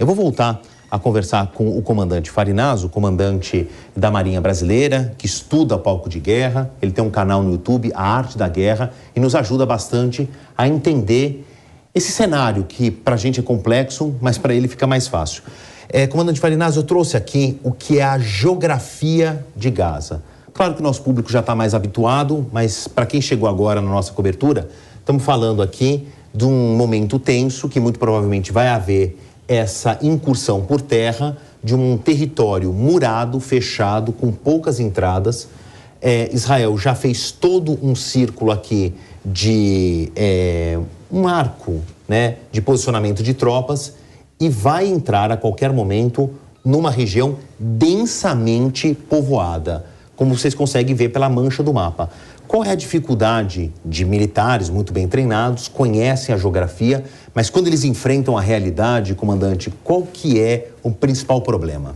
Eu vou voltar a conversar com o comandante Farinaz, o comandante da Marinha Brasileira, que estuda palco de guerra. Ele tem um canal no YouTube, A Arte da Guerra, e nos ajuda bastante a entender esse cenário que para a gente é complexo, mas para ele fica mais fácil. Comandante Farinaz, eu trouxe aqui o que é a geografia de Gaza. Claro que o nosso público já está mais habituado, mas para quem chegou agora na nossa cobertura, estamos falando aqui de um momento tenso que muito provavelmente vai haver essa incursão por terra de um território murado, fechado, com poucas entradas. Israel já fez todo um círculo aqui de um arco, né, de posicionamento de tropas e vai entrar a qualquer momento numa região densamente povoada, como vocês conseguem ver pela mancha do mapa. Qual é a dificuldade de militares muito bem treinados, conhecem a geografia, mas quando eles enfrentam a realidade, comandante, qual que é o principal problema?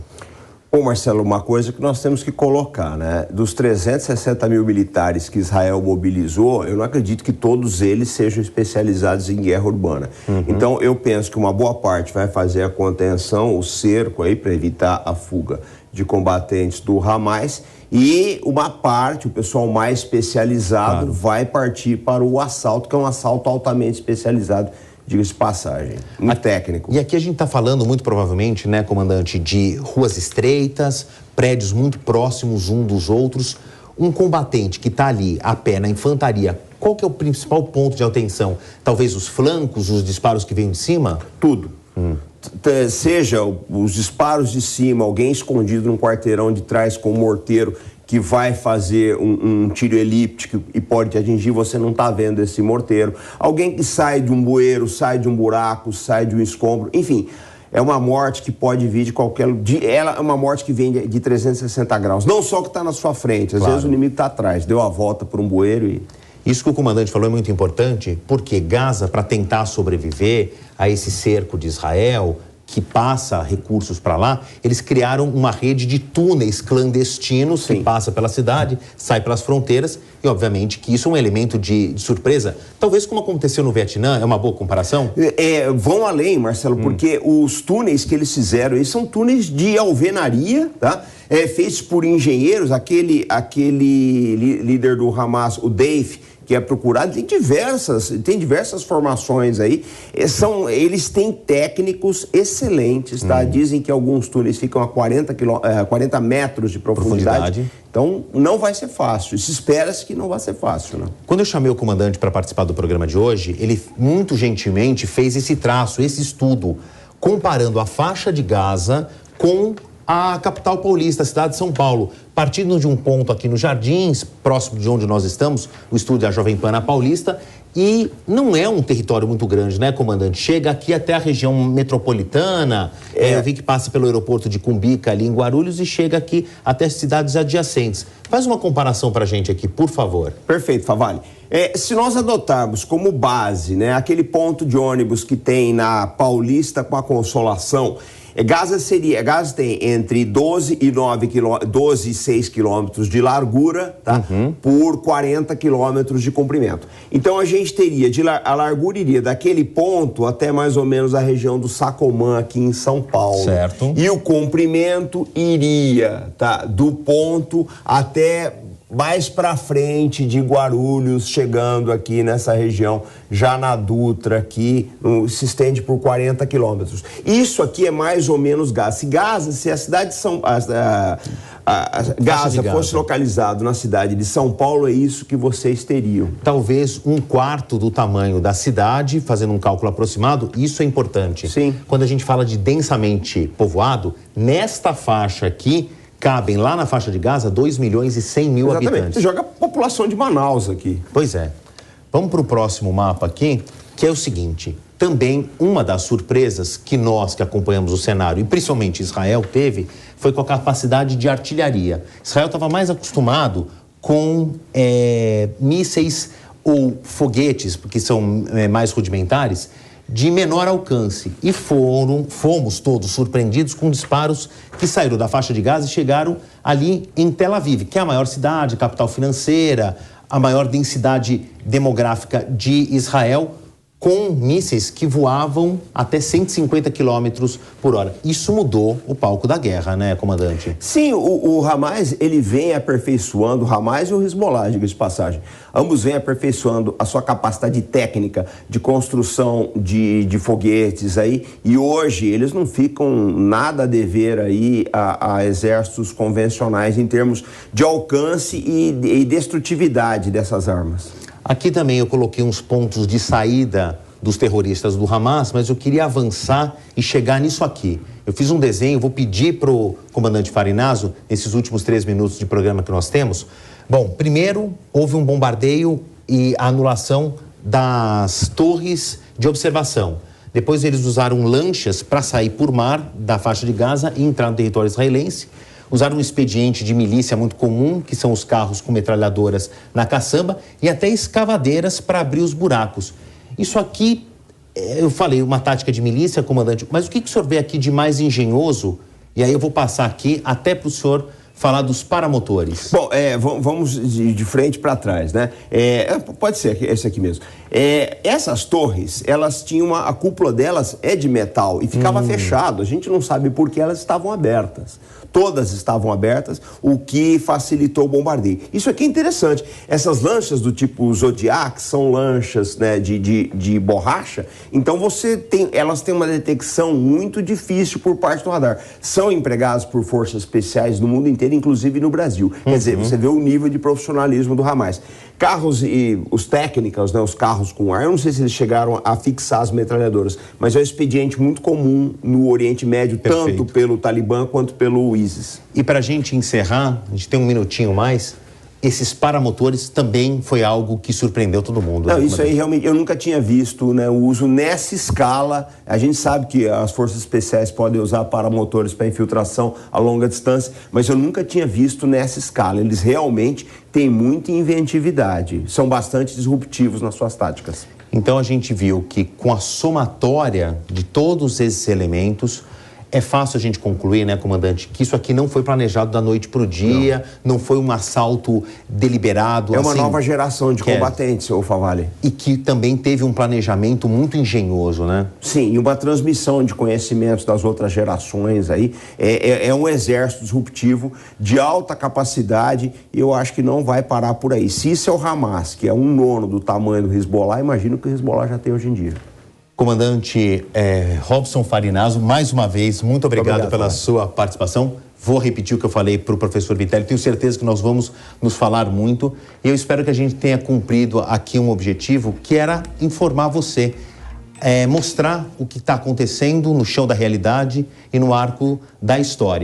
Bom, Marcelo, uma coisa que nós temos que colocar, né? Dos 360 mil militares que Israel mobilizou, eu não acredito que todos eles sejam especializados em guerra urbana. Então, eu penso que uma boa parte vai fazer a contenção, o cerco aí para evitar a fuga de combatentes do Hamas, e uma parte, o pessoal mais especializado, vai partir para o assalto, que é um assalto altamente especializado, diga-se de passagem, muito técnico. E aqui a gente está falando muito provavelmente, né, comandante, de ruas estreitas, prédios muito próximos uns dos outros. Um combatente que está ali a pé na infantaria, qual que é o principal ponto de atenção? Talvez os flancos, os disparos que vêm de cima? Tudo. Seja os disparos de cima, alguém escondido num quarteirão de trás com um morteiro que vai fazer um tiro elíptico e pode te atingir, você não está vendo esse morteiro. Alguém que sai de um bueiro, sai de um buraco, sai de um escombro, enfim, é uma morte que pode vir de qualquer... Ela é uma morte que vem de 360 graus, não só que está na sua frente, às vezes o inimigo está atrás, deu a volta por um bueiro e... Isso que o comandante falou é muito importante, porque Gaza, para tentar sobreviver a esse cerco de Israel, que passa recursos para lá, eles criaram uma rede de túneis clandestinos que passa pela cidade, sai pelas fronteiras, e obviamente que isso é um elemento de surpresa. Talvez como aconteceu no Vietnã, é uma boa comparação? Vão além, Marcelo, porque os túneis que eles fizeram, eles são túneis de alvenaria, tá? Feitos por engenheiros, aquele líder do Hamas, o Dave, que é procurado, tem diversas formações aí, eles têm técnicos excelentes, tá? Dizem que alguns túneis ficam a 40 metros de profundidade. Então, não vai ser fácil. Se espera-se que não vai ser fácil, né? Quando eu chamei o comandante para participar do programa de hoje, ele muito gentilmente fez esse traço, esse estudo, comparando a faixa de Gaza com a capital paulista, a cidade de São Paulo, partindo de um ponto aqui nos Jardins, próximo de onde nós estamos, o estúdio da Jovem Pan na Paulista, e não é um território muito grande, né, comandante? Chega aqui até a região metropolitana, eu vi que passa pelo aeroporto de Cumbica, ali em Guarulhos, e chega aqui até cidades adjacentes. Faz uma comparação pra gente aqui, por favor. Perfeito, Favalli. Se nós adotarmos como base, né, aquele ponto de ônibus que tem na Paulista com a Consolação, Gaza tem entre 12 e 6 quilômetros de largura, tá? Por 40 quilômetros de comprimento. Então a gente teria, a largura iria daquele ponto até mais ou menos a região do Sacomã, aqui em São Paulo. Certo. E o comprimento iria, tá, do ponto até mais para frente de Guarulhos, chegando aqui nessa região, já na Dutra, aqui, se estende por 40 quilômetros. Isso aqui é mais ou menos Gaza. Se a cidade de Gaza fosse localizado na cidade de São Paulo, é isso que vocês teriam. Talvez um quarto do tamanho da cidade, fazendo um cálculo aproximado, isso é importante. Sim. Quando a gente fala de densamente povoado, nesta faixa aqui, cabem lá na faixa de Gaza 2 milhões e 100 mil habitantes. Você joga a população de Manaus aqui. Pois é. Vamos para o próximo mapa aqui, que é o seguinte. Também uma das surpresas que nós que acompanhamos o cenário, e principalmente Israel teve, foi com a capacidade de artilharia. Israel estava mais acostumado com mísseis ou foguetes, porque são mais rudimentares, de menor alcance. E fomos todos surpreendidos com disparos que saíram da faixa de Gaza e chegaram ali em Tel Aviv, que é a maior cidade, capital financeira, a maior densidade demográfica de Israel. com mísseis que voavam até 150 quilômetros por hora. Isso mudou o palco da guerra, né, comandante? Sim, o Hamas, ele vem aperfeiçoando, o Hamas e o Hezbollah, diga-se de passagem, ambos vêm aperfeiçoando a sua capacidade técnica de construção de foguetes aí, e hoje eles não ficam nada a dever aí a exércitos convencionais em termos de alcance e destrutividade dessas armas. Aqui também eu coloquei uns pontos de saída dos terroristas do Hamas, mas eu queria avançar e chegar nisso aqui. Eu fiz um desenho, vou pedir para o comandante Farinazo, nesses últimos 3 minutos de programa que nós temos. Bom, primeiro houve um bombardeio e a anulação das torres de observação. Depois eles usaram lanchas para sair por mar da faixa de Gaza e entrar no território israelense. Usaram um expediente de milícia muito comum, que são os carros com metralhadoras na caçamba, e até escavadeiras para abrir os buracos. Isso aqui, eu falei, uma tática de milícia, comandante, mas o que o senhor vê aqui de mais engenhoso? E aí eu vou passar aqui até para o senhor falar dos paramotores. Bom, vamos de frente para trás, né? Pode ser esse aqui mesmo. Essas torres, elas tinham a cúpula delas é de metal e ficava fechado. A gente não sabe por que elas estavam abertas. Todas estavam abertas, o que facilitou o bombardeio. Isso aqui é interessante. Essas lanchas do tipo Zodiac são lanchas, né, de borracha, então elas têm uma detecção muito difícil por parte do radar. São empregadas por forças especiais no mundo inteiro, inclusive no Brasil. Quer dizer, você vê o nível de profissionalismo do Hamas. Carros e os técnicos, né, os carros com ar, eu não sei se eles chegaram a fixar as metralhadoras, mas é um expediente muito comum no Oriente Médio, Perfeito. Tanto pelo Talibã quanto pelo ISIS. E para a gente encerrar, a gente tem um minutinho mais, esses paramotores também foi algo que surpreendeu todo mundo. Não, né, isso aí realmente eu nunca tinha visto, né, o uso nessa escala. A gente sabe que as forças especiais podem usar paramotores para infiltração a longa distância, mas eu nunca tinha visto nessa escala. Eles realmente têm muita inventividade, são bastante disruptivos nas suas táticas. Então a gente viu que com a somatória de todos esses elementos, é fácil a gente concluir, né, comandante, que isso aqui não foi planejado da noite para o dia, não foi um assalto deliberado. É uma nova geração de combatentes, ô Favalli. E que também teve um planejamento muito engenhoso, né? Sim, e uma transmissão de conhecimentos das outras gerações aí. É um exército disruptivo de alta capacidade e eu acho que não vai parar por aí. Se isso é o Hamas, que é 1/9 do tamanho do Hezbollah, imagino que o Hezbollah já tem hoje em dia. Comandante Robson Farinazo, mais uma vez, muito obrigado pela sua participação. Vou repetir o que eu falei para o professor Vitelli, tenho certeza que nós vamos nos falar muito e eu espero que a gente tenha cumprido aqui um objetivo que era informar você, mostrar o que está acontecendo no chão da realidade e no arco da história.